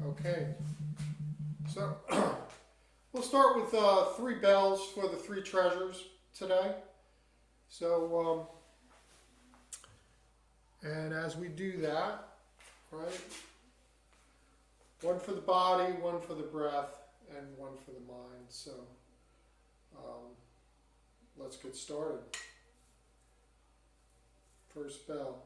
Okay, so we'll start with three bells for the three treasures today. So, and as we do that, right, one for the body, one for the breath, and one for the mind. So, um, let's get started. First bell.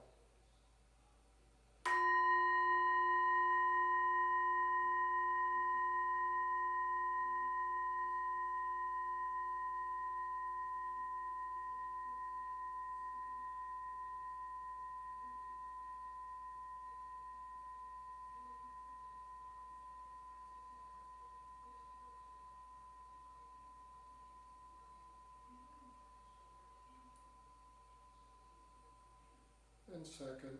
And second.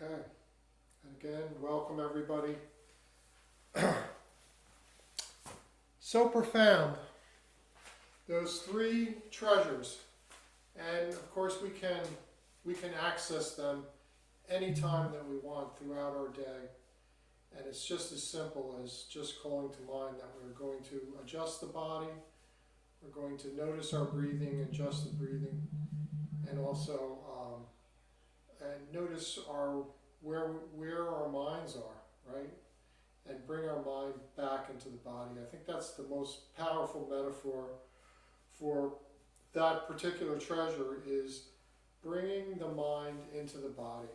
Okay. And again, welcome everybody. So profound. Those three treasures. And of course we can access them anytime that we want throughout our day. And it's just as simple as just calling to mind that we're going to adjust the body, we're going to notice our breathing, adjust the breathing, and also and notice where our minds are, right? And bring our mind back into the body. I think that's the most powerful metaphor for that particular treasure is bringing the mind into the body,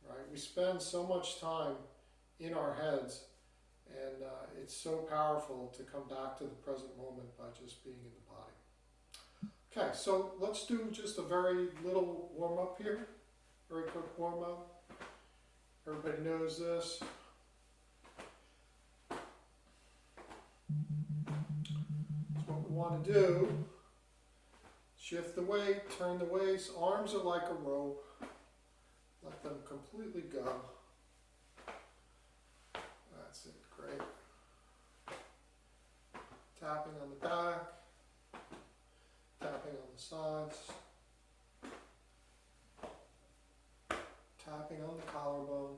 right? We spend so much time in our heads, and it's so powerful to come back to the present moment by just being in the body. Okay, so let's do just a very little warm-up here, very quick warm-up. Everybody knows this. That's what we want to do. Shift the weight, turn the waist, arms are like a rope. Let them completely go. That's it, great. Tapping on the back, tapping on the sides, tapping on the collarbone.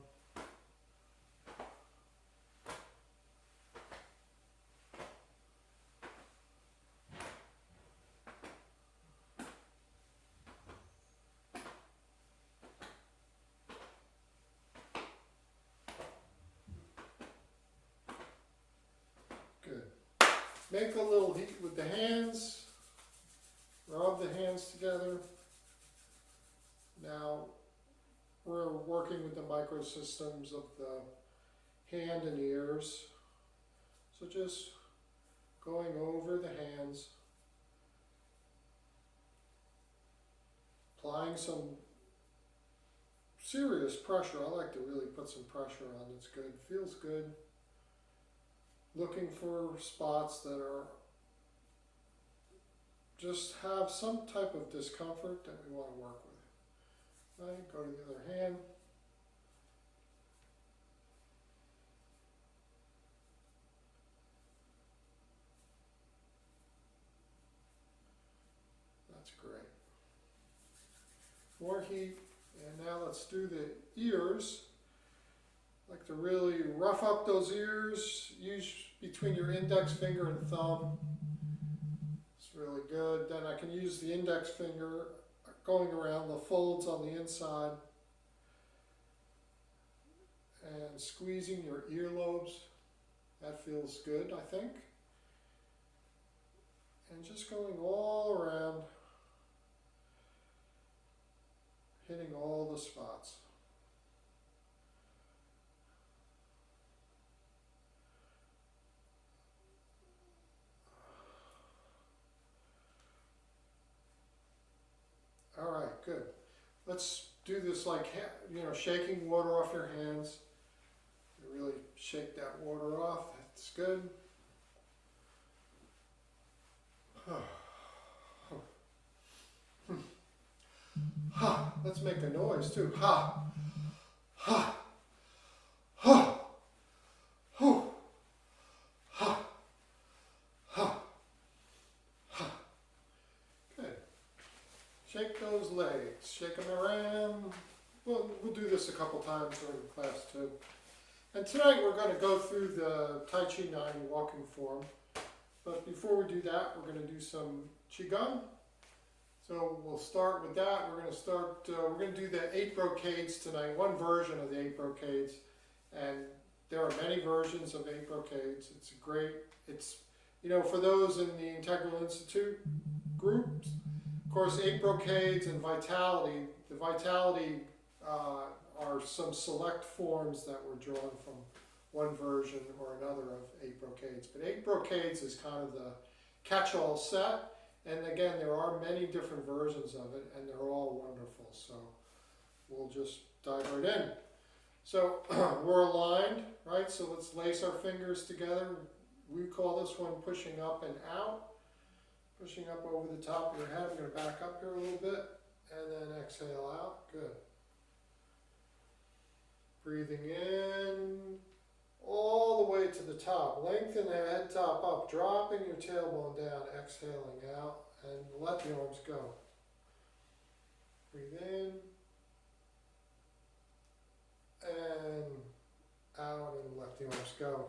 Good. Make a little heat with the hands. Rub the hands together. Now we're working with the microsystems of the hand and ears. So just going over the hands, applying some serious pressure. I like to really put some pressure on. It's good. Feels good. Looking for spots that are just have some type of discomfort that we want to work with. Right? Go to the other hand. That's great. More heat. And now let's do the ears. Like to really rough up those ears. Use between your index finger and thumb. It's really good. Then I can use the index finger, going around the folds on the inside and squeezing your earlobes. That feels good, I think. And just going all around, hitting all the spots. All right, good. Let's do this like, shaking water off your hands. You really shake that water off. That's good. Ha. Let's make a noise too. Ha. Ha. Ha. Hoo. Ha. Ha. Ha. Good. Shake those legs. Shake them around. We'll do this a couple times during class too. And tonight we're going to go through the Tai Chi 9 walking form. But before we do that, we're going to do some Qigong. So we'll start with that. We're going to do the 8 brocades tonight, one version of the 8 brocades. And there are many versions of 8 brocades. It's for those in the Integral Institute groups, of course, 8 brocades and Vitality. The Vitality are some select forms that were drawn from one version or another of 8 brocades. But 8 brocades is kind of the catch-all set. And again, there are many different versions of it, and they're all wonderful. So we'll just dive right in. So we're aligned, right? So let's lace our fingers together. We call this one pushing up and out. Pushing up over the top of your head. I'm going to back up here a little bit, and then exhale out. Good. Breathing in all the way to the top. Lengthen the head top up, dropping your tailbone down, exhaling out, and let the arms go. Breathe in and out, and let the arms go.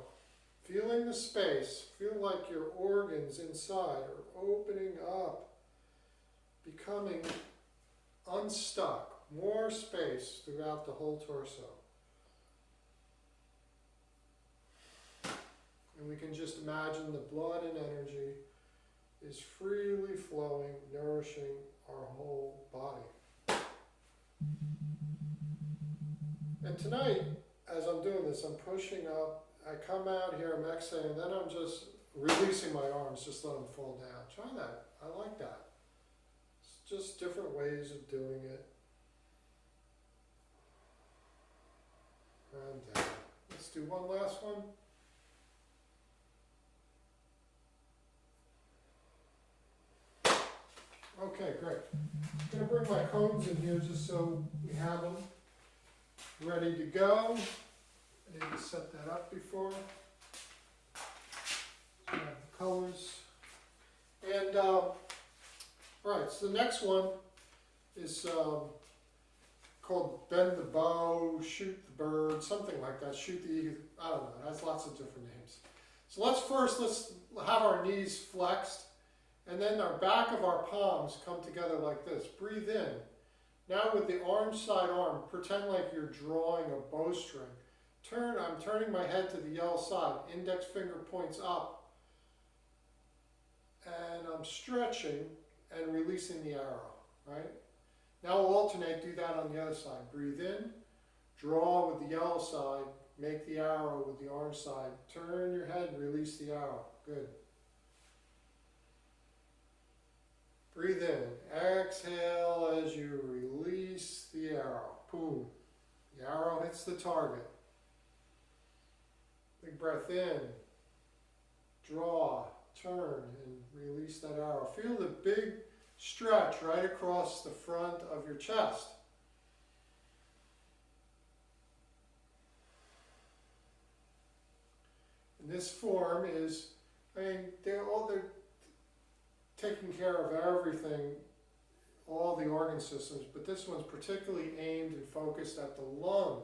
Feeling the space. Feel like your organs inside are opening up, becoming unstuck. More space throughout the whole torso. And we can just imagine the blood and energy is freely flowing, nourishing our whole body. And tonight, as I'm doing this, I'm pushing up, I come out here, I'm exhaling, then I'm just releasing my arms, just let them fall down. Try that. I like that. It's just different ways of doing it. And down. Let's do one last one. Okay, great. I'm going to bring my cones in here just so we have them ready to go. I didn't set that up before. So I have the colors. And, right, so the next one is called Bend the Bow, Shoot the Bird, something like that. Shoot the Eagle, I don't know, it has lots of different names. So let's have our knees flexed. And then our back of our palms come together like this. Breathe in. Now with the orange side arm, pretend like you're drawing a bowstring. I'm turning my head to the yellow side. Index finger points up. And I'm stretching and releasing the arrow, right? Now we'll alternate, do that on the other side. Breathe in, draw with the yellow side, make the arrow with the orange side. Turn your head and release the arrow. Good. Breathe in. Exhale as you release the arrow. Boom. The arrow hits the target. Big breath in. Draw. Turn and release that arrow. Feel the big stretch right across the front of your chest. And this form is, they're taking care of everything, all the organ systems, but this one's particularly aimed and focused at the lung,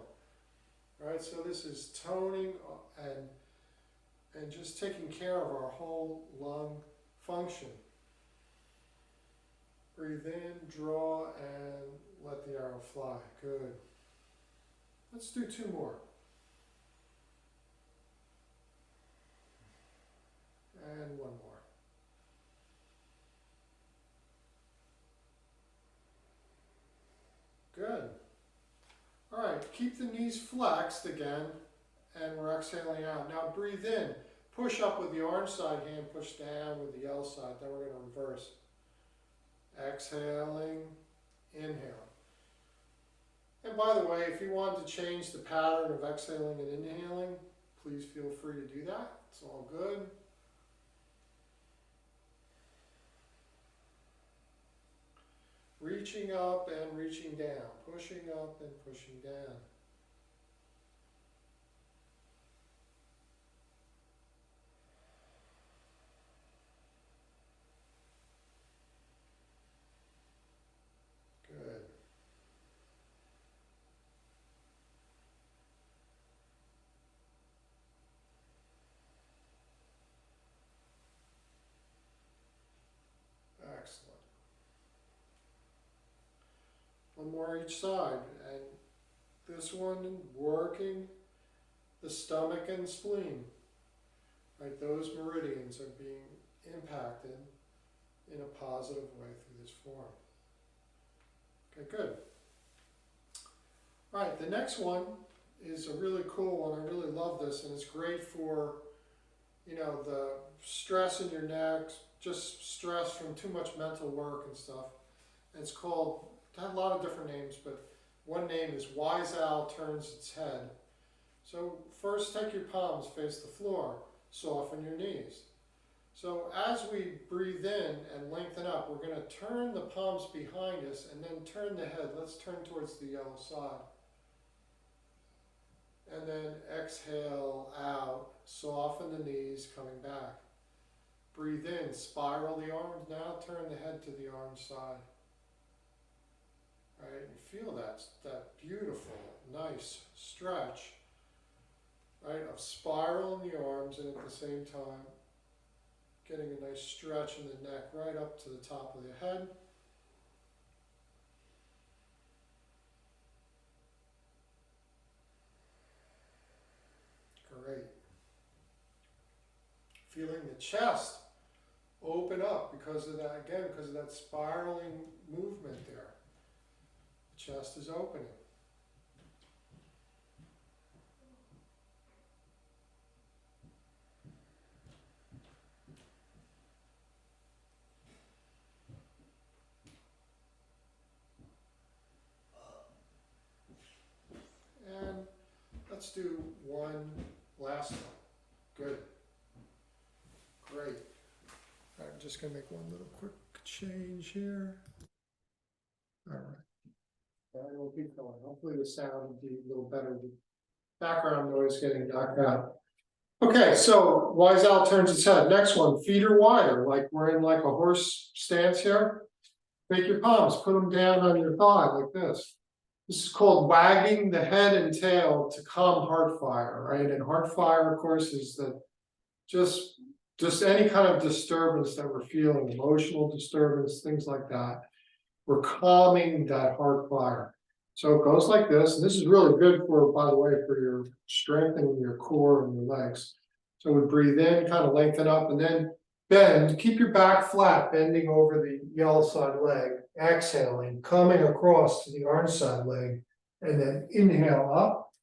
right? So this is toning and just taking care of our whole lung function. Breathe in, draw, and let the arrow fly. Good. Let's do 2 more. And 1 more. Good. All right, keep the knees flexed again, and we're exhaling out. Now breathe in. Push up with the orange side hand, push down with the yellow side. Then we're going to reverse. Exhaling, inhale. And by the way, if you want to change the pattern of exhaling and inhaling, please feel free to do that. It's all good. Reaching up and reaching down, pushing up and pushing down. Good. Excellent. 1 more each side, and this one working the stomach and spleen. Right, those meridians are being impacted in a positive way through this form. Okay, good. All right, the next one is a really cool one. I really love this, and it's great for, the stress in your neck, just stress from too much mental work and stuff. And it's called, it had a lot of different names, but one name is Wise Owl Turns Its Head. So first take your palms, face the floor, soften your knees. So as we breathe in and lengthen up, we're going to turn the palms behind us and then turn the head. Let's turn towards the yellow side. And then exhale out, soften the knees, coming back. Breathe in, spiral the arms. Now turn the head to the orange side. Right, and feel that beautiful, nice stretch, right, of spiraling the arms, and at the same time getting a nice stretch in the neck right up to the top of the head. Great. Feeling the chest open up because of that, again, because of that spiraling movement there. The chest is opening. And let's do one last one. Good. Great. I'm just going to make one little quick change here. All right. All right, we'll keep going. Hopefully the sound will be a little better. The background noise getting knocked out. Okay, so Wise Owl turns its head. Next one, feet are wider, like we're in like a horse stance here. Make your palms, put them down on your thigh like this. This is called wagging the head and tail to calm heart fire, right? And heart fire, of course, is the just any kind of disturbance that we're feeling, emotional disturbance, things like that. We're calming that heart fire. So it goes like this, and this is really good for, by the way, for your strengthening your core and your legs. So we breathe in, kind of lengthen up, and then bend. Keep your back flat, bending over the yellow side leg. Exhaling, coming across to the orange side leg, and then inhale up.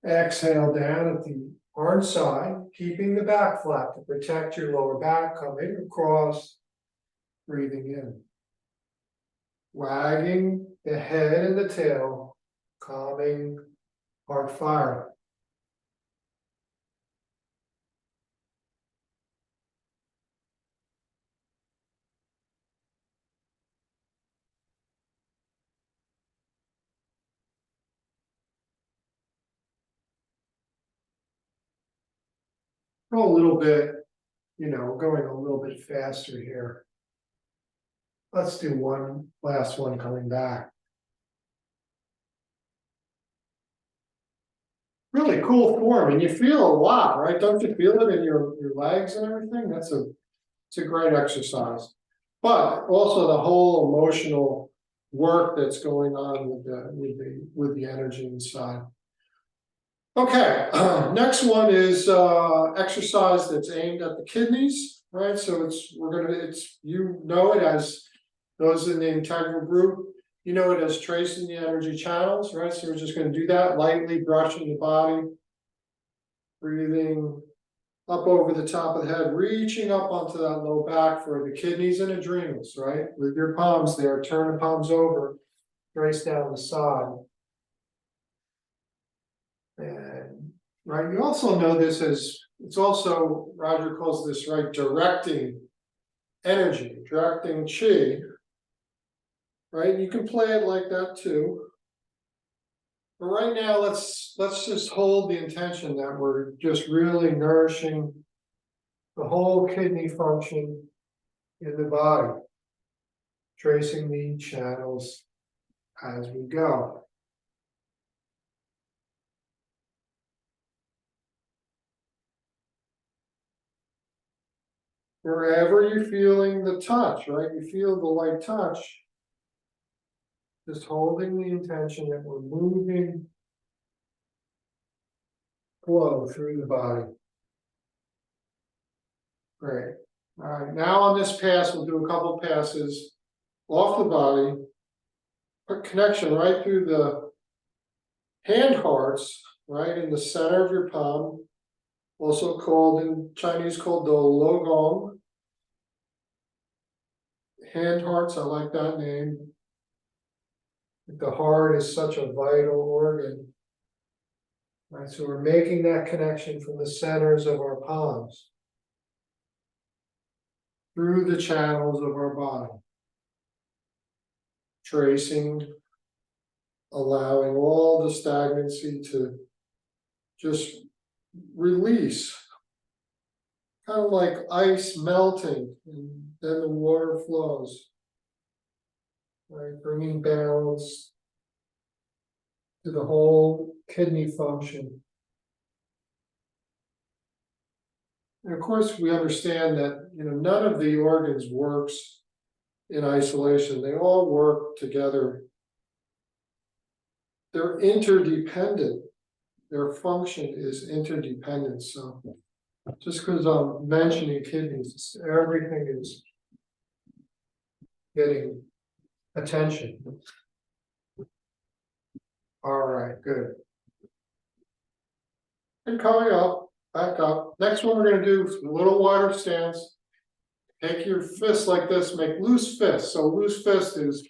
Exhale down at the orange side, keeping the back flat to protect your lower back, coming across, breathing in. Wagging the head and the tail, calming heart fire. Go a little bit, going a little bit faster here. Let's do one last one coming back. Really cool form, and you feel a lot, right? Don't you feel it in your legs and everything? It's a great exercise. but also the whole emotional work that's going on with the energy inside. Okay, next one is exercise that's aimed at the kidneys, right? So you know it as those in the integral group, you know it as tracing the energy channels, right? So we're just going to do that lightly, brushing the body, breathing up over the top of the head, reaching up onto that low back for the kidneys and adrenals, right? With your palms there, turn the palms over, trace down the side. And right, you also know this as, it's also, Roger calls this, right, directing energy, directing chi, right? You can play it like that too. But right now, let's just hold the intention that we're just really nourishing the whole kidney function in the body, tracing the channels as we go. Wherever you're feeling the touch, right? You feel the light touch, just holding the intention that we're moving flow through the body. Great. All right, now on this pass, we'll do a couple passes off the body, put connection right through the hand hearts, right in the center of your palm, also called in Chinese called the logong. Hand hearts, I like that name. The heart is such a vital organ. Right, so we're making that connection from the centers of our palms through the channels of our body. Tracing, allowing all the stagnancy to just release. Kind of like ice melting, and then the water flows. Right, bringing balance to the whole kidney function. And of course, we understand that none of the organs works in isolation. They all work together. They're interdependent. Their function is interdependent. So just because I'm mentioning kidneys, everything is getting attention. All right, good. And coming up, back up. Next one we're going to do is a little wider stance. Take your fist like this, make loose fists. So loose fist is,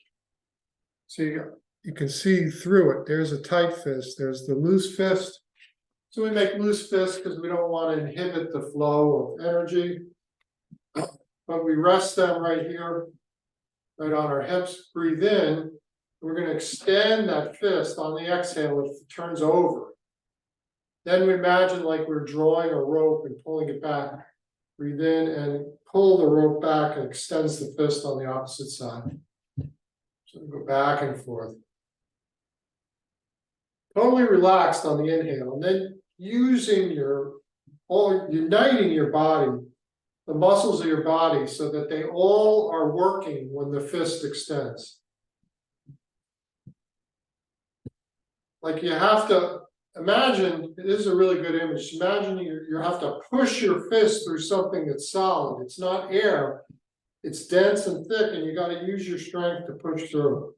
see, you can see through it. There's a tight fist, there's the loose fist. So we make loose fists because we don't want to inhibit the flow of energy. But we rest them right here, right on our hips. Breathe in. We're going to extend that fist on the exhale. It turns over. Then we imagine like we're drawing a rope and pulling it back. Breathe in and pull the rope back and extends the fist on the opposite side. So we go back and forth. Totally relaxed on the inhale, and then using uniting your body, the muscles of your body, so that they all are working when the fist extends. Like you have to imagine, this is a really good image. Imagine you have to push your fist through something that's solid. It's not air, it's dense and thick, and you got to use your strength to push through.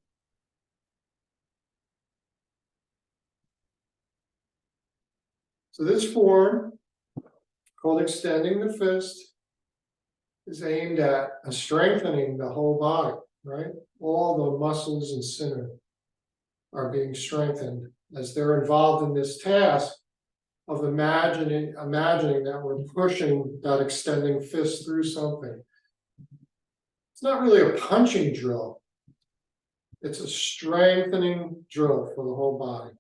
So this form, called extending the fist, is aimed at strengthening the whole body, right? All the muscles and center are being strengthened as they're involved in this task of imagining that we're pushing that extending fist through something. It's not really a punching drill. It's a strengthening drill for the whole body.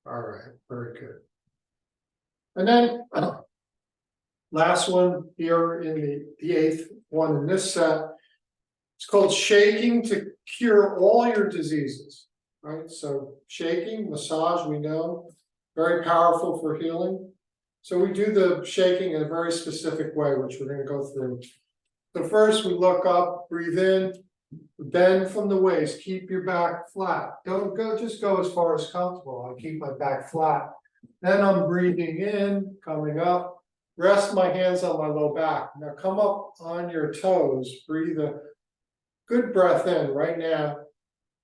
All right, very good. And then last one here in the eighth one in this set, it's called shaking to cure all your diseases, right? So shaking, massage, we know, very powerful for healing. So we do the shaking in a very specific way, which we're going to go through. So first we look up, breathe in, bend from the waist, keep your back flat. Don't go, just go as far as comfortable. I keep my back flat. Then I'm breathing in, coming up, rest my hands on my low back. Now come up on your toes, breathe a good breath in right now,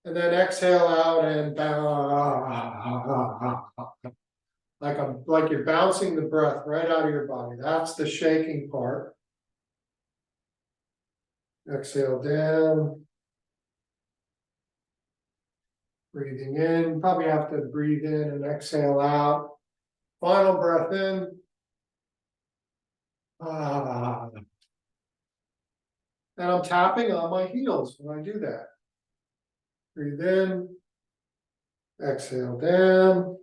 and then exhale out and like you're bouncing the breath right out of your body. That's the shaking part. Exhale down. Breathing in, probably have to breathe in and exhale out. Final breath in. And I'm tapping on my heels when I do that. Breathe in, exhale down.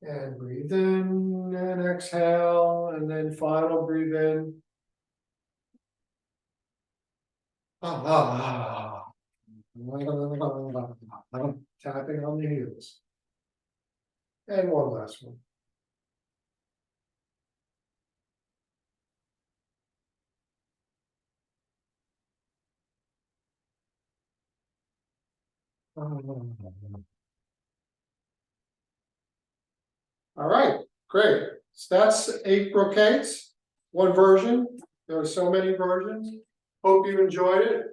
And breathe in and exhale, and then final breathe in. Tapping on the heels. And one last one. All right, great. So that's 8 brocades, one version. There are so many versions. Hope you enjoyed it.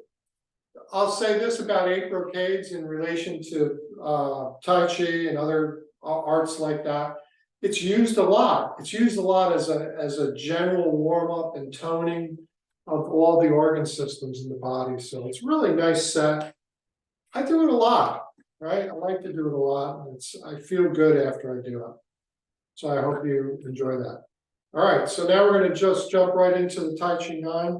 I'll say this about 8 brocades in relation to Tai Chi and other arts like that. It's used a lot. It's used a lot as a general warm-up and toning of all the organ systems in the body. So it's really nice set. I do it a lot, right? I like to do it a lot. I feel good after I do it. So I hope you enjoy that. All right, so now we're going to just jump right into the Tai Chi 9.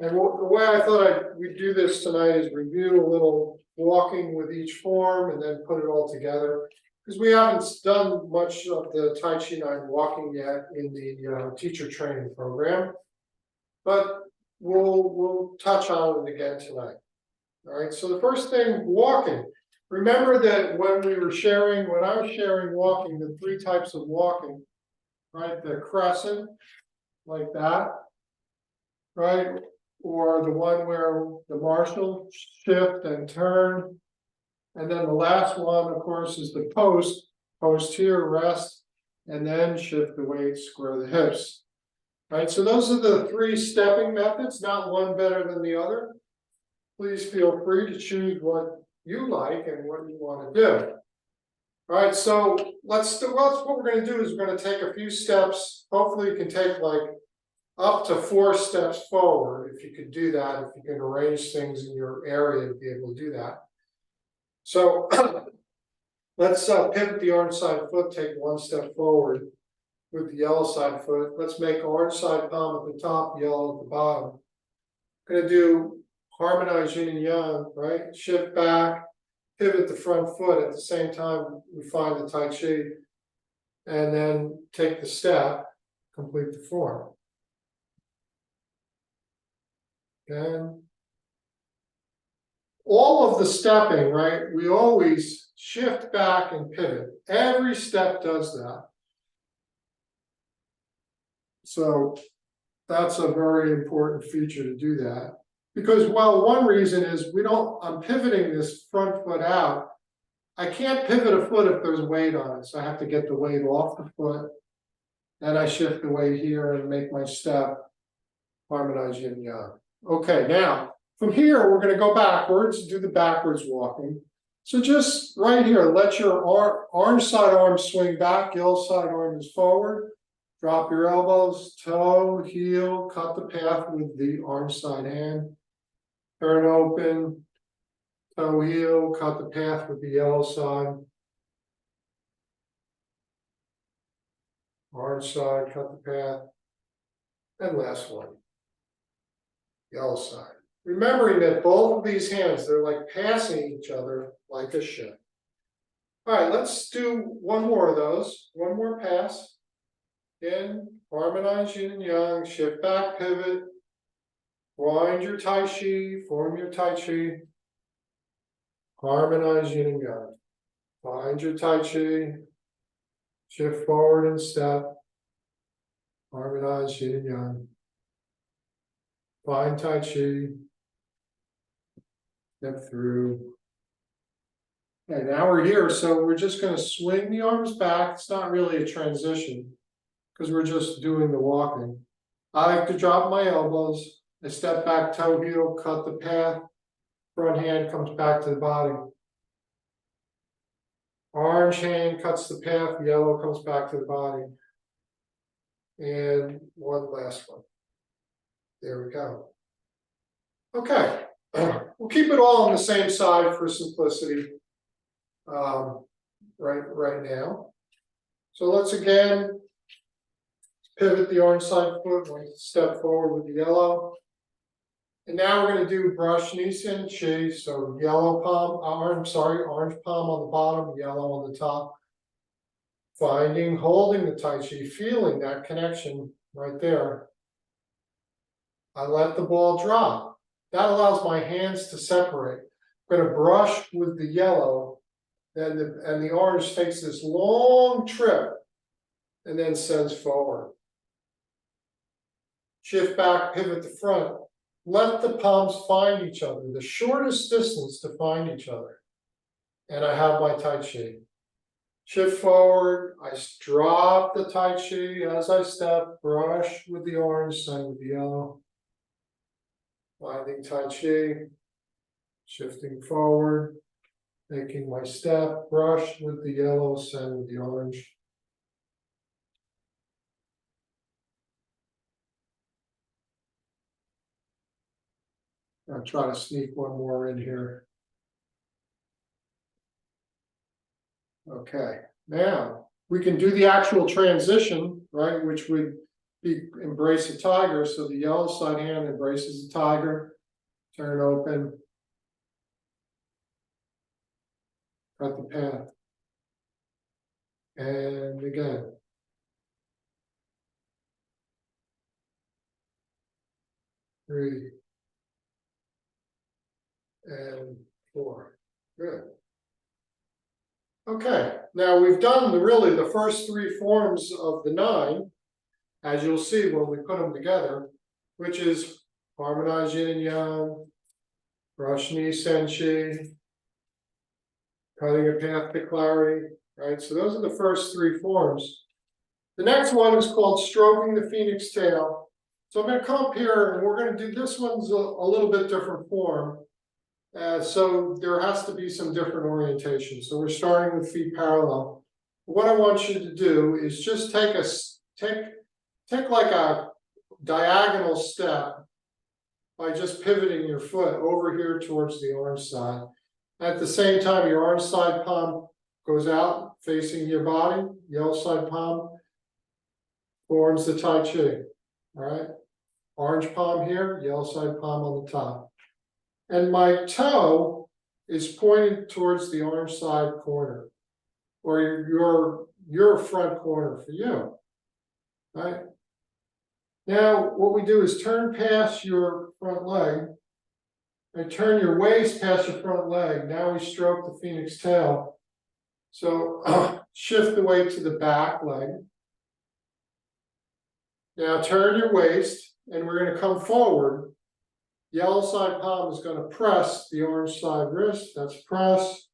And the way I thought we'd do this tonight is review a little walking with each form and then put it all together. Because we haven't done much of the Tai Chi 9 walking yet in the teacher training program. But we'll touch on it again tonight. All right, so the first thing, walking. Remember that when I was sharing walking, the 3 types of walking, right? The crescent, like that, right? Or the one where the martial shift and turn. And then the last one, of course, is the post. Post here, rest, and then shift the weight, square the hips. Right, so those are the 3 stepping methods, not one better than the other. Please feel free to choose what you like and what you want to do. All right, so what we're going to do is we're going to take a few steps. Hopefully you can take like up to 4 steps forward, if you could do that, if you can arrange things in your area to be able to do that. So let's pivot the orange side foot, take 1 step forward with the yellow side foot. Let's make orange side palm at the top, yellow at the bottom. Going to do harmonize yin and yang, right? Shift back, pivot the front foot at the same time we find the Tai Chi, and then take the step, complete the form. And all of the stepping, right? We always shift back and pivot. Every step does that. So that's a very important feature to do that. Because, well, one reason is I'm pivoting this front foot out. I can't pivot a foot if there's weight on it. So I have to get the weight off the foot. And I shift the weight here and make my step, harmonize yin and yang. Okay, now from here, we're going to go backwards, do the backwards walking. So just right here, let your orange side arm swing back, yellow side arm is forward. Drop your elbows, toe, heel, cut the path with the orange side hand. Turn open, toe, heel, cut the path with the yellow side. Orange side, cut the path. And last one, yellow side. Remembering that both of these hands, they're like passing each other like a ship. All right, let's do one more of those. One more pass. In, harmonize yin and yang, shift back, pivot. Wind your Tai Chi, form your Tai Chi. Harmonize yin and yang. Find your Tai Chi. Shift forward and step. Harmonize yin and yang. Find Tai Chi. Step through. Okay, now we're here, so we're just going to swing the arms back. It's not really a transition because we're just doing the walking. I like to drop my elbows. I step back, toe heel, cut the path. Front hand comes back to the body. Orange hand cuts the path, yellow comes back to the body. And one last one. There we go. Okay, we'll keep it all on the same side for simplicity right now. So let's again pivot the orange side foot, step forward with the yellow. And now we're going to do brush knee and chi. So yellow palm, orange palm on the bottom, yellow on the top. Finding, holding the Tai Chi, feeling that connection right there. I let the ball drop. That allows my hands to separate. I'm going to brush with the yellow, and the orange takes this long trip and then sends forward. Shift back, pivot the front. Let the palms find each other, the shortest distance to find each other. And I have my Tai Chi. Shift forward, I drop the Tai Chi as I step, brush with the orange, send with the yellow. Finding Tai Chi, shifting forward, making my step, brush with the yellow, send with the orange. I'll try to sneak one more in here. Okay, now we can do the actual transition, right, which would be embrace a tiger. So the yellow side hand embraces the tiger, turn open, cut the path, and again. 3 and 4. Good. Okay, now we've done really the first 3 forms of the 9, as you'll see when we put them together, which is harmonize yin and yang, brush knee senshi, cutting a path to clarity, right? So those are the first 3 forms. The next one is called stroking the phoenix tail. So I'm going to come up here and we're going to do this one's a little bit different form. So there has to be some different orientation. So we're starting with feet parallel. What I want you to do is just take like a diagonal step by just pivoting your foot over here towards the orange side. At the same time, your orange side palm goes out facing your body. Yellow side palm forms the Tai Chi. All right. Orange palm here, yellow side palm on the top. And my toe is pointed towards the orange side corner, or your front corner for you. Right? Now, what we do is turn past your front leg, and turn your waist past your front leg. Now we stroke the phoenix tail. So shift the weight to the back leg. Now turn your waist, and we're going to come forward. Yellow side palm is going to press the orange side wrist. That's press.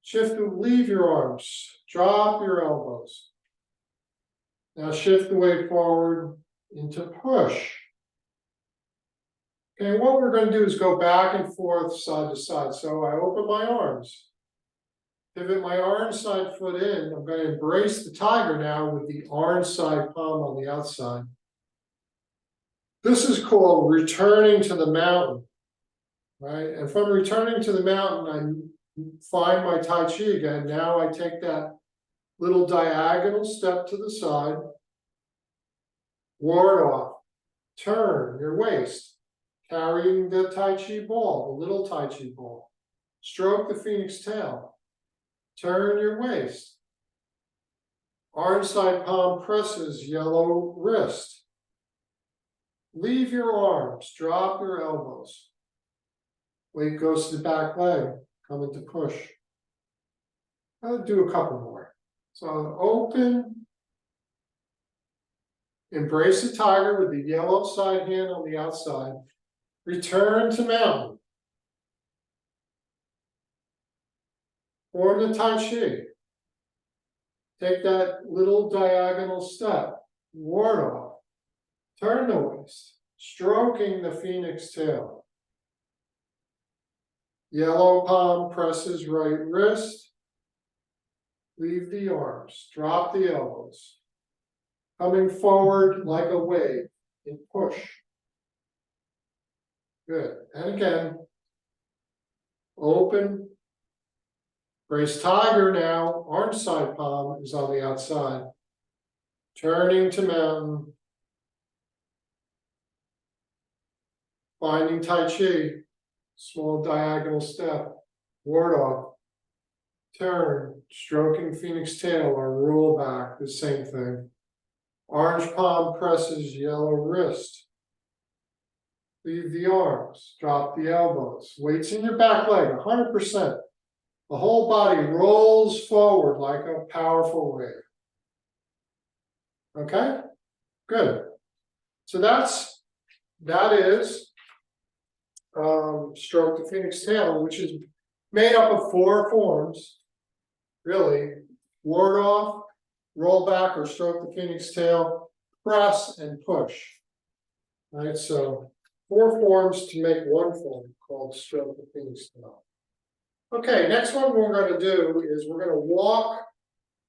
Shift to leave your arms. Drop your elbows. Now shift the weight forward into push. Okay, what we're going to do is go back and forth side to side. So I open my arms. Pivot my orange side foot in. I'm going to embrace the tiger now with the orange side palm on the outside. This is called returning to the mountain, right? And from returning to the mountain, I find my Tai Chi again. Now I take that little diagonal step to the side, ward off, turn your waist, carrying the Tai Chi ball, the little Tai Chi ball. Stroke the phoenix tail, turn your waist. Orange side palm presses yellow wrist. Leave your arms, drop your elbows. Weight goes to the back leg. come into push. I'll do a couple more. So open, embrace the tiger with the yellow side hand on the outside. Return to mountain. Form the Tai Chi. Take that little diagonal step. Ward off. Turn the waist. Stroking the phoenix tail. Yellow palm presses right wrist. Leave the arms. Drop the elbows. Coming forward like a wave and push. Good. And again, open. Brace tiger now. Arm side palm is on the outside. Turning to mountain. Finding Tai Chi. Small diagonal step. Ward off. Turn. Stroking phoenix tail or roll back. The same thing. Orange palm presses yellow wrist. Leave the arms. Drop the elbows. Weights in your back leg. 100%. The whole body rolls forward like a powerful wave. Okay? Good. So that is stroke the phoenix tail, which is made up of 4 forms, really. Ward off, roll back or stroke the phoenix tail, press and push. Right, so 4 forms to make 1 form called stroke the phoenix tail. Okay, next one we're going to do is we're going to walk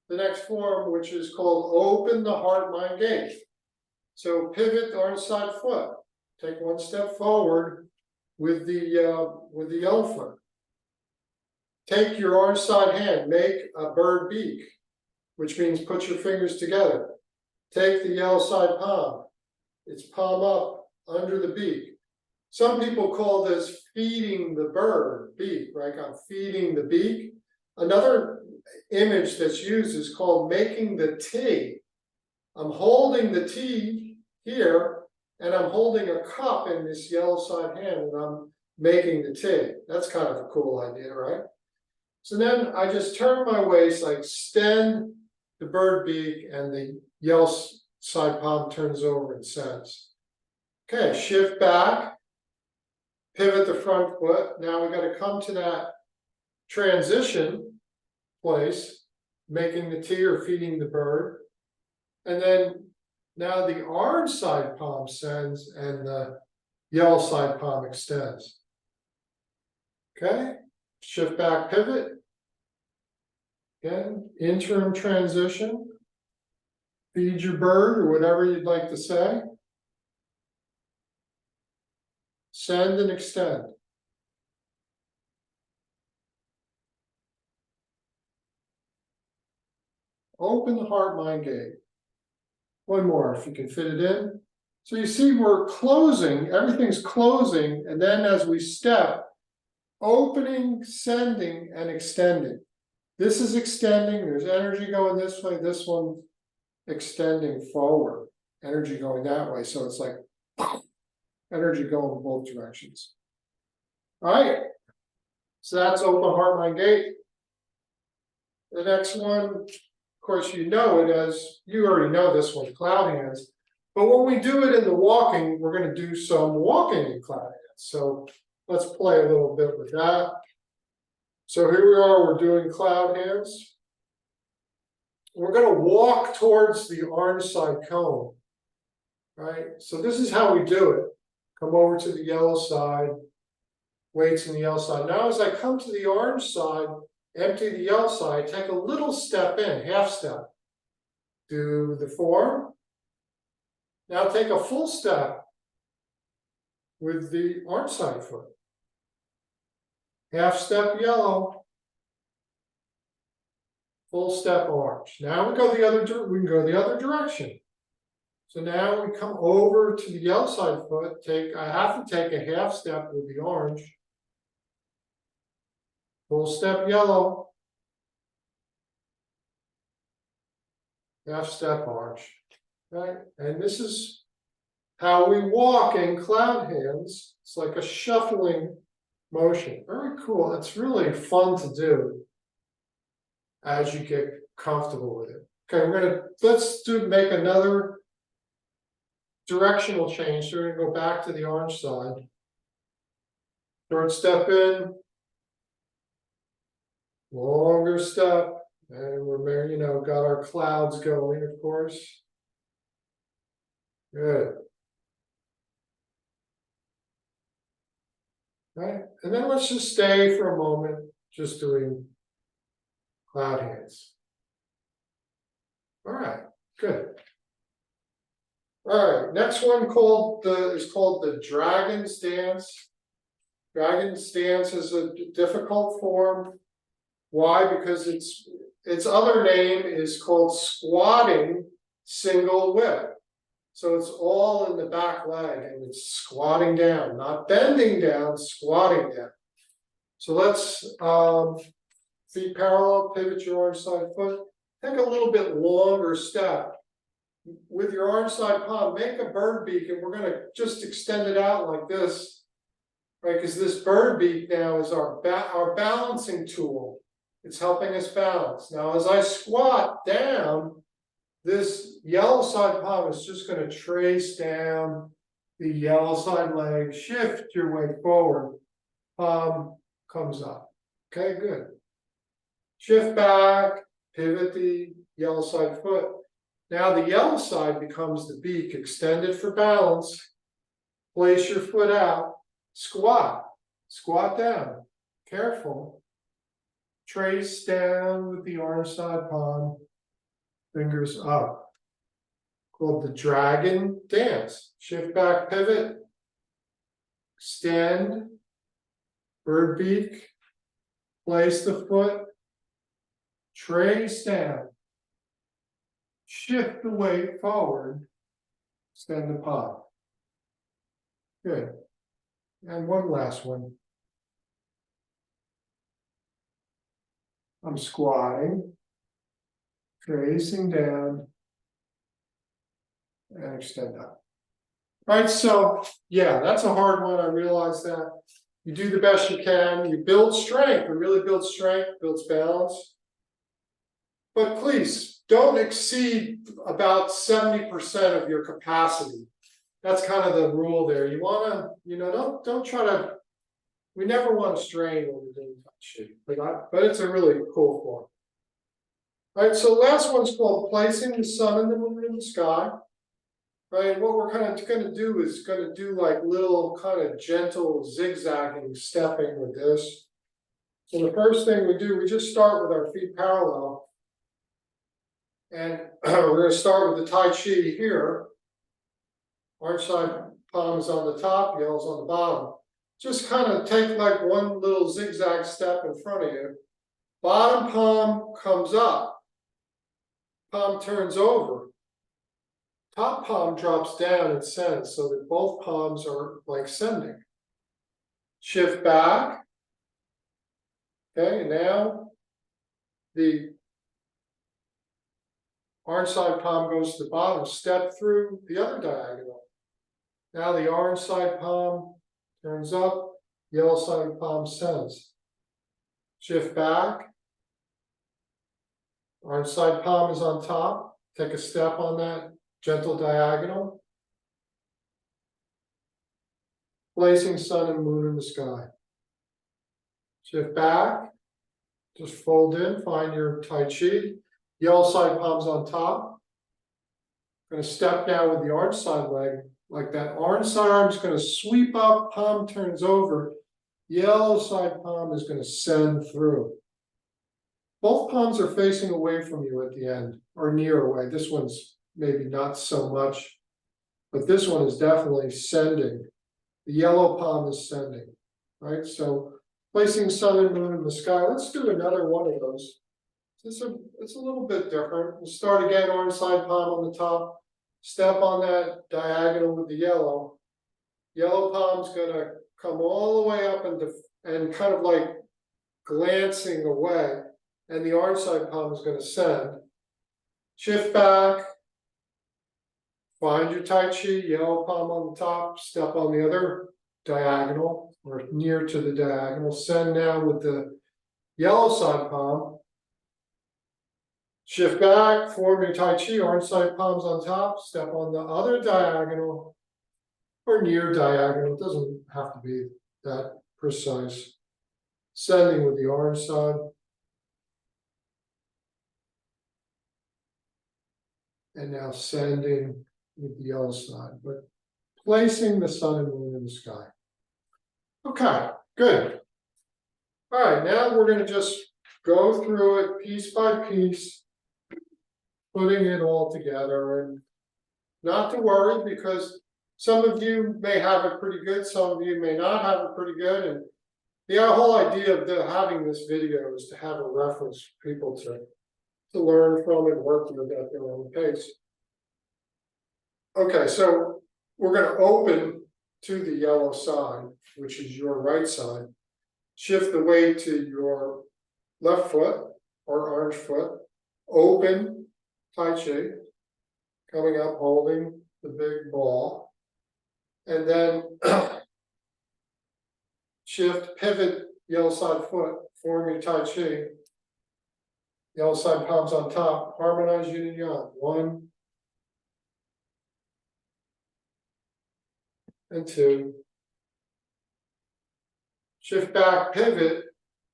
the next form, which is called open the heart-mind gate. So pivot the arm side foot. Take 1 step forward with the yellow foot. Take your arm side hand, make a bird beak, which means put your fingers together. Take the yellow side palm. It's palm up under the beak. Some people call this feeding the bird beak, right? I'm feeding the beak. Another image that's used is called making the T. I'm holding the T here, and I'm holding a cup in this yellow side hand, and I'm making the T. That's kind of a cool idea, right? So then I just turn my waist, I extend the bird beak, and the yellow side palm turns over and sends. Okay, shift back. Pivot the front foot. Now we got to come to that transition place, making the T or feeding the bird. And then now the orange side palm sends and the yellow side palm extends. Okay, shift back, pivot. Again, interim transition. Feed your bird or whatever you'd like to say. Send and extend. Open the heart-mind gate. 1 more, if you can fit it in. So you see we're closing, everything's closing, and then as we step, opening, sending, and extending. This is extending, there's energy going this way, this one extending forward, energy going that way, so it's like energy going in both directions. All right, so that's open heart, mind gate. The next one, of course, you know it as, you already know this one, cloud hands. But when we do it in the walking, we're going to do some walking in cloud hands. So let's play a little bit with that. So here we are, we're doing cloud hands. We're going to walk towards the orange side cone. Right? So this is how we do it. Come over to the yellow side, weights in the yellow side. Now as I come to the orange side, empty the yellow side, take a little step in, half step. Do the form. Now take a full step with the orange side foot. Half step yellow. Full step orange. Now we go the other direction. So now we come over to the yellow side foot. I have to take a half step with the orange. Full step yellow. Half step orange. Right? And this is how we walk in cloud hands. It's like a shuffling motion. Very cool. It's really fun to do as you get comfortable with it. Okay, let's make another directional change. So we're gonna go back to the orange side. Short step in, longer step, and we're got our clouds going, of course. Good. Right, and then let's just stay for a moment, just doing cloud hands. All right, good. All right, next one is called the Dragon's Dance. Dragon's Dance is a difficult form. Why? Because its other name is called squatting single whip. So it's all in the back leg and it's squatting down, not bending down, squatting down. So let's feet parallel, pivot your orange side foot. Take a little bit longer step. With your orange side palm, make a bird beak, and we're going to just extend it out like this, right? Because this bird beak now is our balancing tool. It's helping us balance. Now, as I squat down, this yellow side palm is just going to trace down the yellow side leg, shift your way forward, palm comes up. Okay, good. Shift back, pivot the yellow side foot. Now the yellow side becomes the beak, extend it for balance, place your foot out, squat down, careful, trace down with the orange side palm, fingers up, called the Dragon Dance. Shift back, pivot, extend, bird beak, place the foot, trace down, shift the weight forward, extend the palm. Good. And one last one. I'm squatting, tracing down, and extend up. Right, so yeah, that's a hard one. I realize that. You do the best you can. You build strength. It really builds strength, builds balance. But please, don't exceed about 70% of your capacity. That's kind of the rule there. You want to, don't try to, we never want to strain when we're doing that shit. But it's a really cool form. All right, so the last one's called placing the sun and the moon in the sky. Right, what we're kind of going to do is going to do like little kind of gentle zigzagging stepping with this. So the first thing we do, we just start with our feet parallel. And we're going to start with the Tai Chi here. Orange side palm is on the top, yellow's on the bottom. Just kind of take like one little zigzag step in front of you. Bottom palm comes up. Palm turns over. Top palm drops down and sends so that both palms are like sending. Shift back. Okay, now the orange side palm goes to the bottom, step through the other diagonal. Now the orange side palm turns up, yellow side palm sends. Shift back. Orange side palm is on top. Take a step on that gentle diagonal. Placing sun and moon in the sky. Shift back. Just fold in, find your Tai Chi. Yellow side palm's on top. Going to step now with the orange side leg. Like that orange side arm is going to sweep up, palm turns over. Yellow side palm is going to send through. Both palms are facing away from you at the end, or near away. This one's maybe not so much, but this one is definitely sending. The yellow palm is sending, right? So placing sun and moon in the sky. Let's do another one of those. It's a little bit different. We'll start again, orange side palm on the top. Step on that diagonal with the yellow. Yellow palm's gonna come all the way up and kind of like glancing away. And the orange side palm is gonna send. Shift back. Find your Tai Chi, yellow palm on the top, step on the other diagonal. or near to the diagonal. Send now with the yellow side palm. Shift back, form your Tai Chi, orange side palms on top, step on the other diagonal or near diagonal. It doesn't have to be that precise. Sending with the orange side. And now sending with the yellow side, but placing the sun and moon in the sky. Okay, good. All right, now we're going to just go through it piece by piece, putting it all together, and not to worry, because some of you may have it pretty good, some of you may not have it pretty good, and the whole idea of having this video is to have a reference for people to learn from and work with at their own pace. Okay, so we're going to open to the yellow side, which is your right side. Shift the weight to your left foot or orange foot. Open Tai Chi, coming up, holding the big ball. And then shift, pivot, yellow side foot, form your Tai Chi. Yellow side palms on top, harmonize yin and yang. 1 and 2. Shift back, pivot.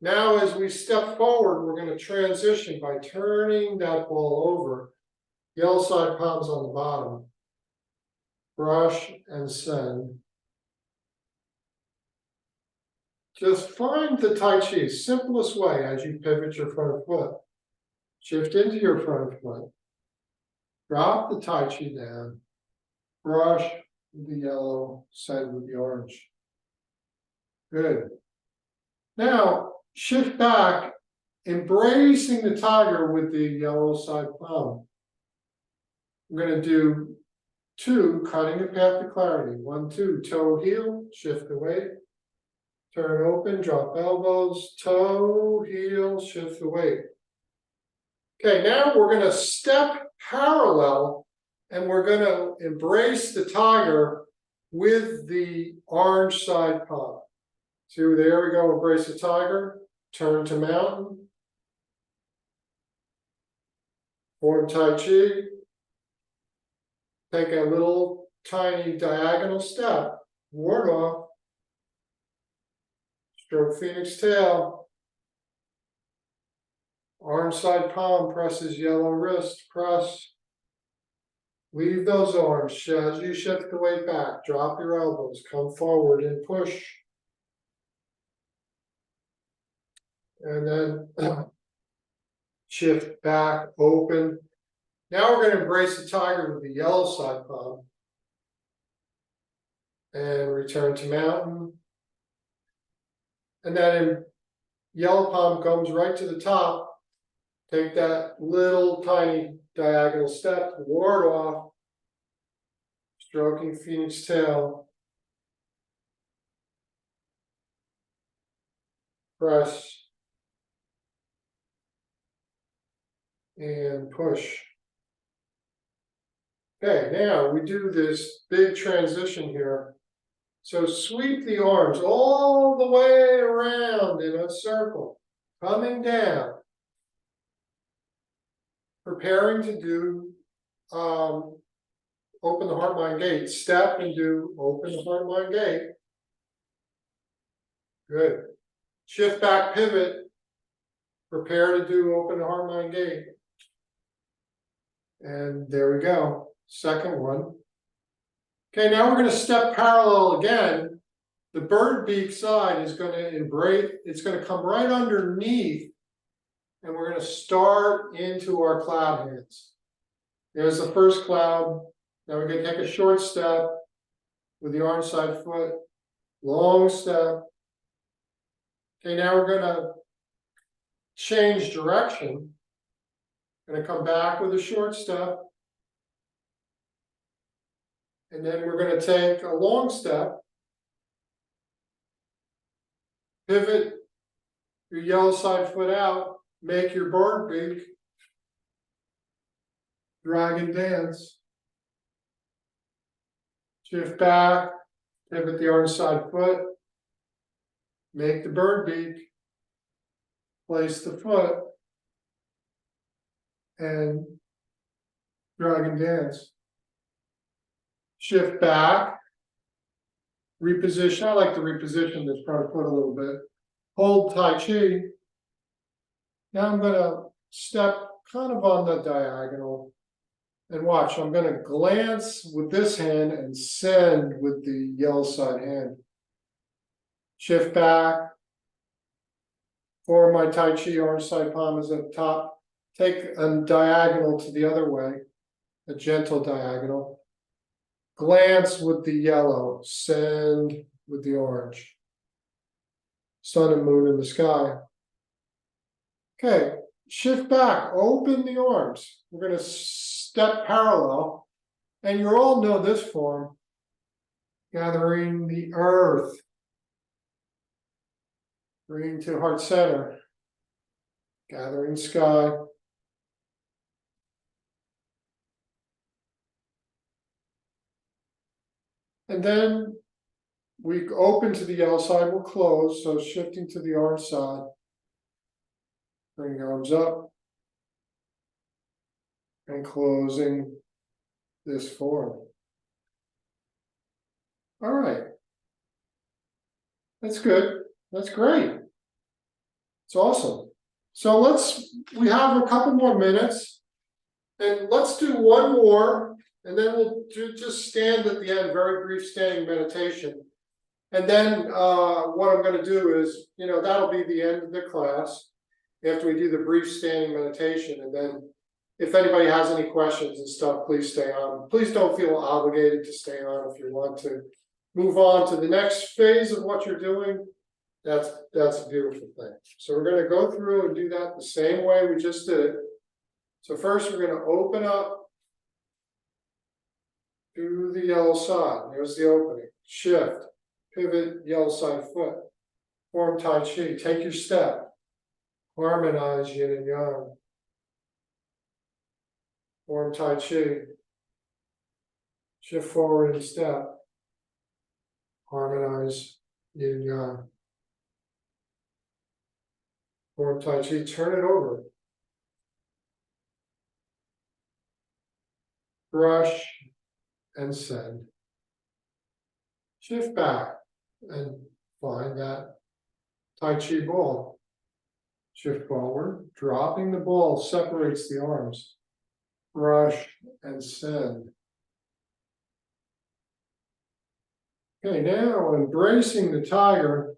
Now as we step forward, we're going to transition by turning that ball over. Yellow side palms on the bottom. Brush and send. Just find the Tai Chi, simplest way as you pivot your front foot. Shift into your front foot. Drop the Tai Chi down. Brush with the yellow, send with the orange. Good. Now, shift back, embracing the tiger with the yellow side palm. I'm going to do 2, cutting a path to clarity. 1, 2, toe, heel, shift the weight. Turn open, drop elbows, toe, heel, shift the weight. Okay, now we're going to step parallel and we're going to embrace the tiger with the orange side palm. So there we go, embrace the tiger, turn to mountain, form Tai Chi, take a little tiny diagonal step, ward off, stroke phoenix tail, orange side palm presses yellow wrist, press, leave those orange, as you shift the weight back, drop your elbows, come forward and push. And then shift back, open. Now we're going to embrace the tiger with the yellow side palm. And return to mountain. And then yellow palm comes right to the top. Take that little tiny diagonal step, ward off. Stroking phoenix tail. Press. And push. Okay, now we do this big transition here. So sweep the arms all the way around in a circle, coming down. Preparing to do open the heart mind gate. Step and do open the heart mind gate. Good. Shift back, pivot. Prepare to do open the heart mind gate. And there we go. Second one. Okay, now we're going to step parallel again. The bird beak side is going to embrace, it's going to come right underneath, and we're going to start into our cloud hands. There's the first cloud. Now we're going to take a short step with the orange side foot, long step. Okay, now we're going to change direction. Going to come back with a short step. And then we're going to take a long step. Pivot your yellow side foot out. Make your bird beak. Dragon dance. Shift back. Pivot the orange side foot. make the bird beak, place the foot, and dragon dance. Shift back, reposition. I like to reposition this front foot a little bit. Hold Tai Chi. Now I'm going to step kind of on the diagonal. And watch, I'm going to glance with this hand and send with the yellow side hand. Shift back. Form my Tai Chi, orange side palm is up top. Take a diagonal to the other way, a gentle diagonal. Glance with the yellow, send with the orange. Sun and moon in the sky. Okay, shift back, open the arms. We're going to step parallel, and you all know this form. Gathering the earth. Bringing to heart center. Gathering sky. And then we open to the yellow side, we'll close, so shifting to the orange side. Bring the arms up. And closing this form. All right. That's good. That's great. It's awesome. So we have a couple more minutes, and let's do one more, and then we'll just stand at the end, very brief standing meditation. And then what I'm going to do is, that'll be the end of the class after we do the brief standing meditation. And then if anybody has any questions and stuff, please stay on. Please don't feel obligated to stay on if you want to move on to the next phase of what you're doing. That's a beautiful thing. So we're going to go through and do that the same way we just did it. So first we're going to open up to the yellow side. There's the opening. Shift, pivot, yellow side foot. Form Tai Chi. Take your step. Harmonize yin and yang. Form Tai Chi. Shift forward and step. Harmonize yin and yang. Form Tai Chi. Turn it over. Brush and send. Shift back and find that Tai Chi ball. Shift forward. Dropping the ball separates the arms. Brush and send. Okay, now embracing the tiger,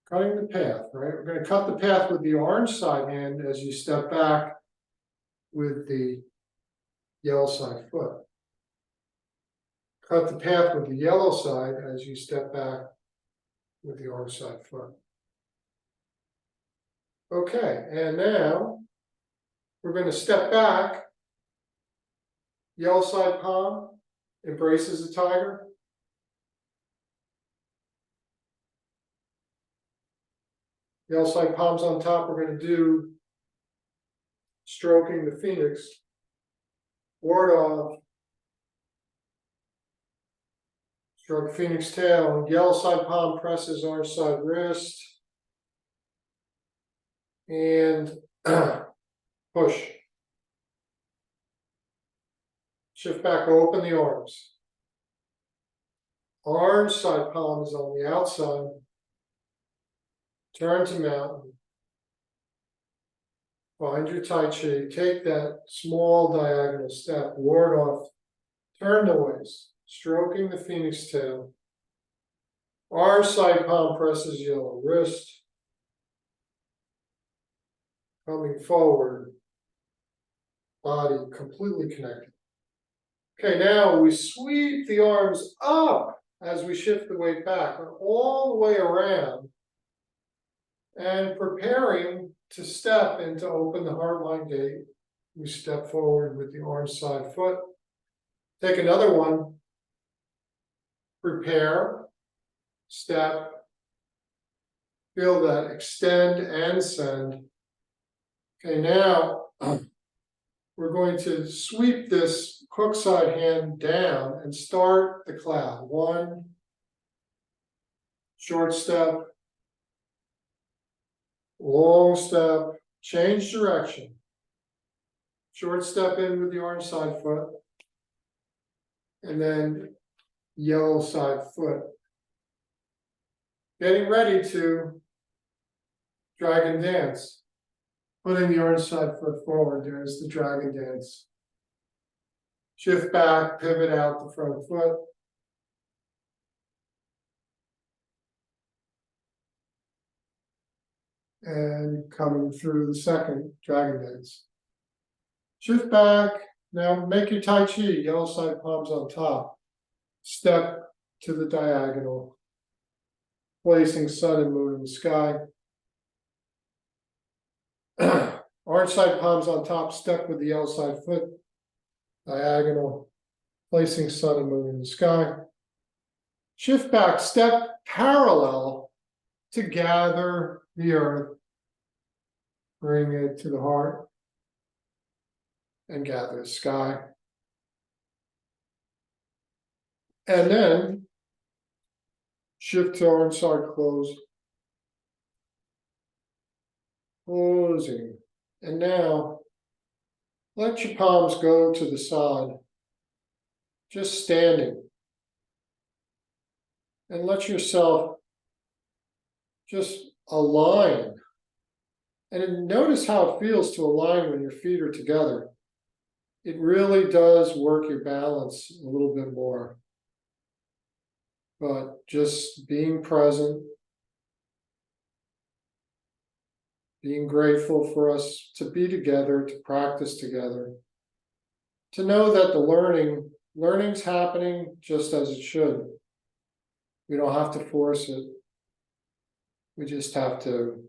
cutting the path, right? We're going to cut the path with the orange side hand as you step back with the yellow side foot. Cut the path with the yellow side as you step back with the orange side foot. Okay, and now we're going to step back. Yellow side palm embraces the tiger. Yellow side palms on top. We're going to do stroking the phoenix. Ward off. Stroke phoenix tail. Yellow side palm presses orange side wrist. And push. Shift back, open the arms. Orange side palm is on the outside. Turn to mountain. Find your Tai Chi. Take that small diagonal step. Ward off. Turn the waist. Stroking the phoenix tail. Orange side palm presses yellow wrist. Coming forward. Body completely connected. Okay, now we sweep the arms up as we shift the weight back, all the way around, and preparing to step and to open the heartline gate. We step forward with the orange side foot. Take another one. Prepare, step, feel that, extend and send. Okay, now we're going to sweep this hook side hand down and start the cloud. 1, short step, long step, change direction. Short step in with the orange side foot, and then yellow side foot. Getting ready to dragon dance. Putting the orange side foot forward, there's the dragon dance. Shift back, pivot out the front foot. And coming through the second dragon dance. Shift back, now make your Tai Chi, yellow side palms on top. Step to the diagonal, placing sun and moon in the sky. Orange side palms on top, step with the yellow side foot, diagonal, placing sun and moon in the sky. Shift back, step parallel to gather the earth, bring it to the heart, and gather the sky. And then shift to orange side close, closing. And now let your palms go to the side, just standing. And let yourself just align. And then notice how it feels to align when your feet are together. It really does work your balance a little bit more. But just being present, being grateful for us to be together, to practice together, to know that the learning's happening just as it should. We don't have to force it. We just have to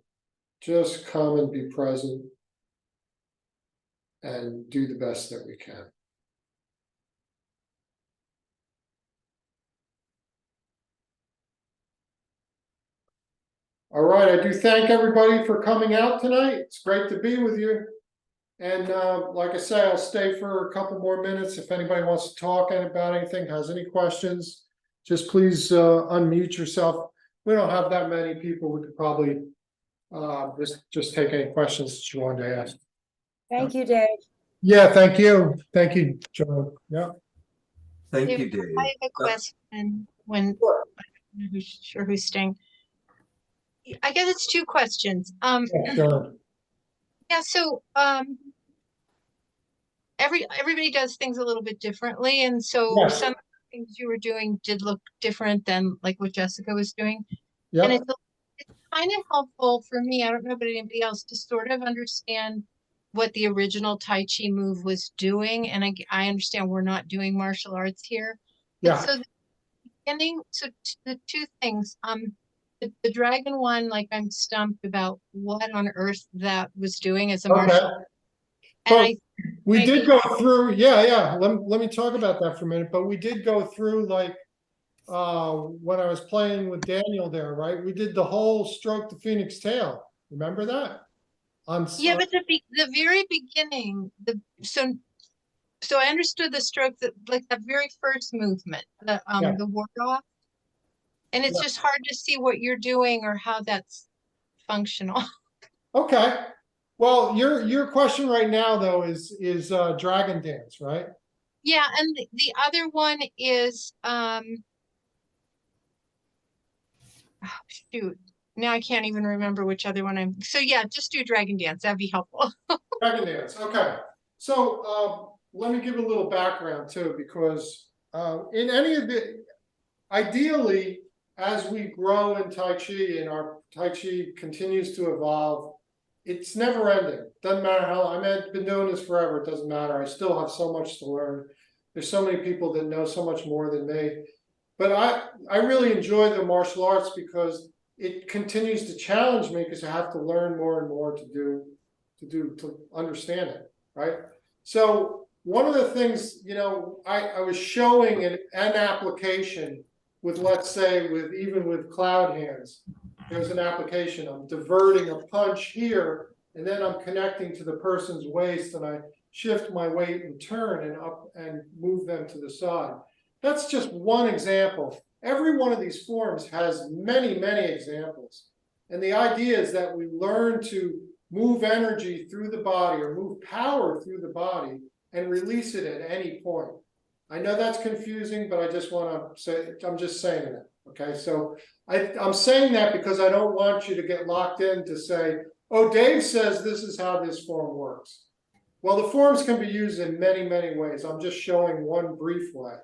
just come and be present and do the best that we can. All right, I do thank everybody for coming out tonight. It's great to be with you. And like I say, I'll stay for a couple more minutes. If anybody wants to talk about anything, has any questions, just please unmute yourself. We don't have that many people. We could probably just take any questions that you wanted to ask. Thank you, Dave. Yeah, thank you. Thank you, John. Yeah. Thank Dave, you, Dave. I have a question when Sure. I'm not sure who's staying. I guess it's two questions. Yeah, sure. Yeah, so everybody does things a little bit differently, and so Yes. some things you were doing did look different than like what Jessica was doing. Yep. And it's kind of helpful for me, I don't know about anybody else, to sort of understand what the original Tai Chi move was doing. And I understand we're not doing martial arts here. But Yeah. so the beginning, so the two things, the dragon one, like I'm stumped about what on earth that was doing as a martial art. And But we did go through, yeah. Let me talk about that for a minute. But we did go through, like, when I was playing with Daniel there, right? We did the whole stroke the phoenix tail. Remember that? Yeah, but the very beginning, so I understood the stroke, that like the very first movement, the ward off, and it's just hard to see what you're doing or how that's functional. Okay. Well, your question right now though is dragon dance, right? Yeah, and the other one is oh, shoot. Now I can't even remember which other one so yeah, just do dragon dance. That'd be helpful. Dragon dance. Okay. So let me give a little background too, because in any of the, ideally, as we grow in Tai Chi and our Tai Chi continues to evolve, it's never ending. Doesn't matter how, I've been doing this forever. It doesn't matter. I still have so much to learn. There's so many people that know so much more than me. But I really enjoy the martial arts because it continues to challenge me, because I have to learn more and more to understand it, right? So one of the things, I was showing an application with, let's say, even with cloud hands. There's an application. I'm diverting a punch here, and then I'm connecting to the person's waist, and I shift my weight and turn and up and move them to the side. That's just one example. every one of these forms has many, many examples. And the idea is that we learn to move energy through the body or move power through the body and release it at any point. I know that's confusing, but I just want to say, I'm just saying it. Okay, so I'm saying that because I don't want you to get locked in to say, oh, Dave says this is how this form works. Well, the forms can be used in many, many ways. I'm just showing one brief way.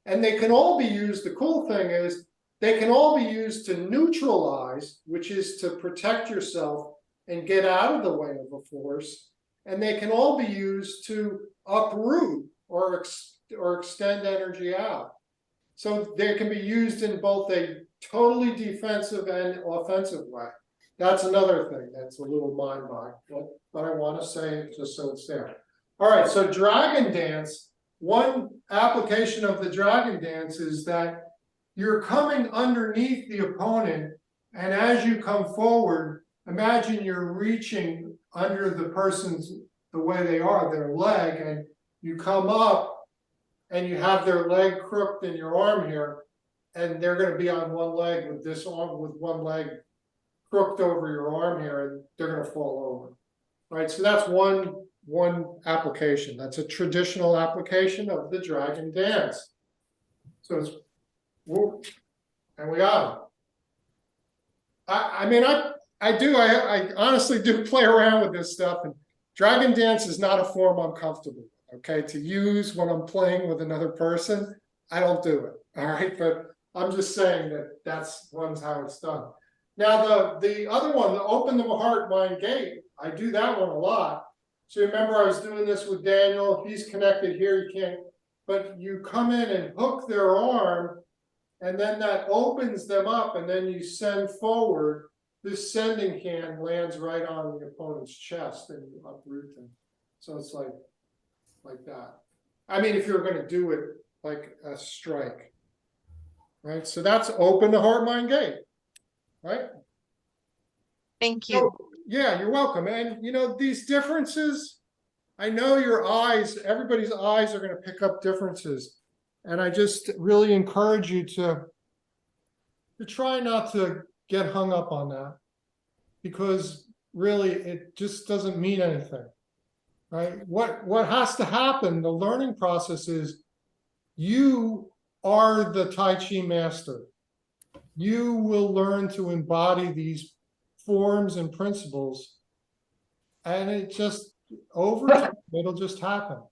And they can all be used, the cool thing is, they can all be used to neutralize, which is to protect yourself and get out of the way of a force. And they can all be used to uproot or extend energy out. So they can be used in both a totally defensive and offensive way. That's another thing that's a little mind-boggling, but I want to say it just so it's there. All right, so dragon dance, one application of the dragon dance is that you're coming underneath the opponent, and as you come forward, imagine you're reaching under the person's, the way they are, their leg, and you come up and you have their leg crooked in your arm here, and they're going to be on one leg with this arm, with one leg crooked over your arm here, and they're going to fall over. Right, so that's one application. That's a traditional application of the dragon dance. So it's whoop, and we got it. I mean, I honestly do play around with this stuff, and dragon dance is not a form I'm comfortable with, okay, to use when I'm playing with another person. I don't do it, all right, but I'm just saying that that's how it's done. Now, the other one, the open the heart, mind, gate, I do that one a lot. So remember, I was doing this with Daniel. He's connected here, you can't, but you come in and hook their arm, and then that opens them up, and then you send forward. This sending hand lands right on the opponent's chest, and you uproot them. So it's like that. I mean, if you're going to do it like a strike, right? So that's open the heart, mind, gate, right? Thank you. So, yeah, you're welcome. And you know, these differences, I know your eyes, everybody's eyes are going to pick up differences. And I just really encourage you to try not to get hung up on that, because really it just doesn't mean anything, right? What has to happen, the learning process is you are the Tai Chi master. You will learn to embody these forms and principles, and it just over time it'll just happen,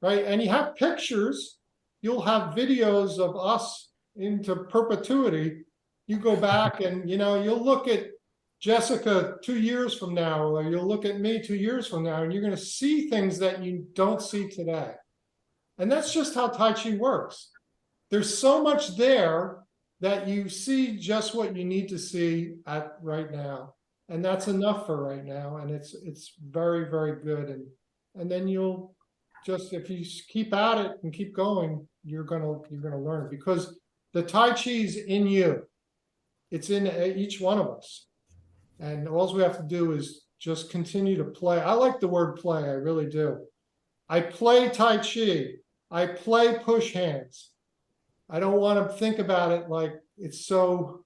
right? And you have pictures, you'll have videos of us into perpetuity. You go back and you'll look at Jessica 2 years from now, or you'll look at me 2 years from now, and you're going to see things that you don't see today. And that's just how Tai Chi works. There's so much there that you see just what you need to see at right now, and that's enough for right now. And it's very, very good. And then you'll just, if you keep at it and keep going, you're gonna learn, because the Tai Chi's in you. It's in each one of us, and all we have to do is just continue to play. I like the word play, I really do. I play Tai Chi. I play push hands. I don't want to think about it like it's so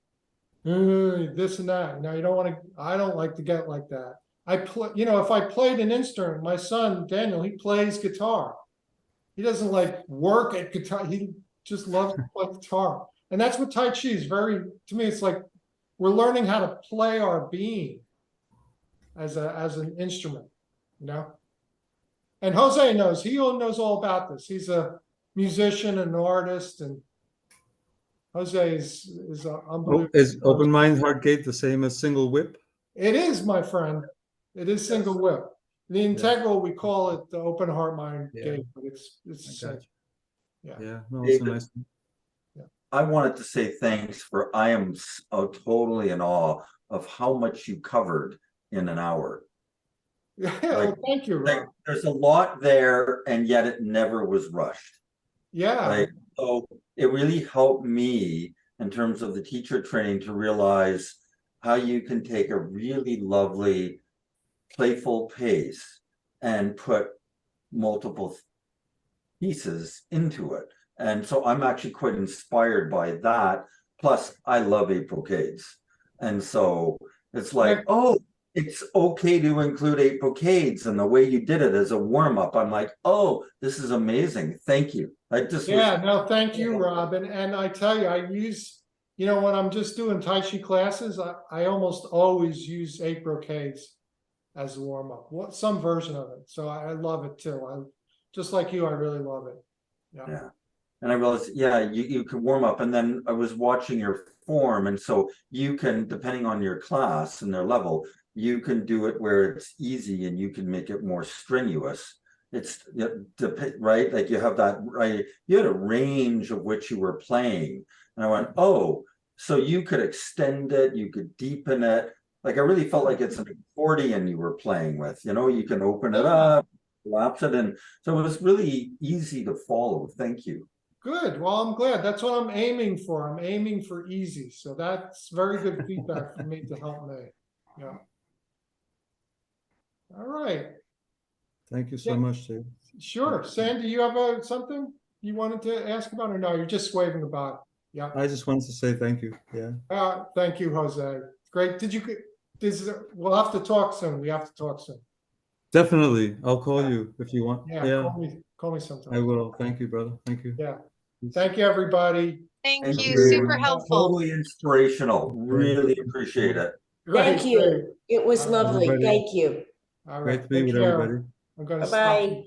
this and that. You don't want to. I don't like to get like that. I play. If I played an instrument, my son Daniel, he plays guitar. He doesn't like work at guitar. He just loves to play guitar, and that's what Tai Chi is. To me, it's like we're learning how to play our being as an instrument. And Jose knows. He knows all about this. He's a musician, an artist, and Jose is unbelievable. Is open mind heart gate the same as single whip? It is, my friend. It is single whip. The integral, we call it the open heart mind gate, but it's the same. Yeah, no, it's a nice thing. I wanted to say thanks for, I am totally in awe of how much you covered in an hour. Yeah, well, thank you, Rob. There's a lot there, and yet it never was rushed. Yeah. So it really helped me in terms of the teacher training to realize how you can take a really lovely, playful pace and put multiple pieces into it. And so I'm actually quite inspired by that. Plus, I love 8 brocades. And so it's like, oh, it's okay to include 8 brocades. And the way you did it as a warm up, I'm like, oh, this is amazing. Thank you. I just Yeah, no, thank you, Rob. And I tell you, I use, you know, when I'm just doing Tai Chi classes, I almost always use 8 brocades as a warm up. Some version of it. So I love it too. Just like you, I really love it. Yeah. And I realized, yeah, you can warm up, and then I was watching your form, and so you can, depending on your class and their level, you can do it where it's easy and you can make it more strenuous. It's right, like you have that, right, you had a range of which you were playing, and I went, oh, so you could extend it, you could deepen it. Like I really felt like it's an accordion you were playing with, you know, you can open it up, collapse it, and so it was really easy to follow. Thank you. Good. Well, I'm glad. That's what I'm aiming for. I'm aiming for easy. So that's very good feedback for me to help me. Yeah. All right. Thank you so much, Dave. Sure. Sandy, you have something you wanted to ask about, or no? You're just waving about. Yeah. I just wanted to say thank you. Yeah. Thank you, Jose. Great. We'll have to talk soon. We have to talk soon. Definitely. I'll call you if you want. Yeah. Call me sometime. I will. Thank you, brother. Thank you. Yeah. Thank you, everybody. Thank you. Super helpful. Totally inspirational. Really appreciate it. Great, Thank you. great. It was lovely. Everybody. Thank you. All Great right. to be Take with care. everybody. I'm going to Bye-bye. stop recording.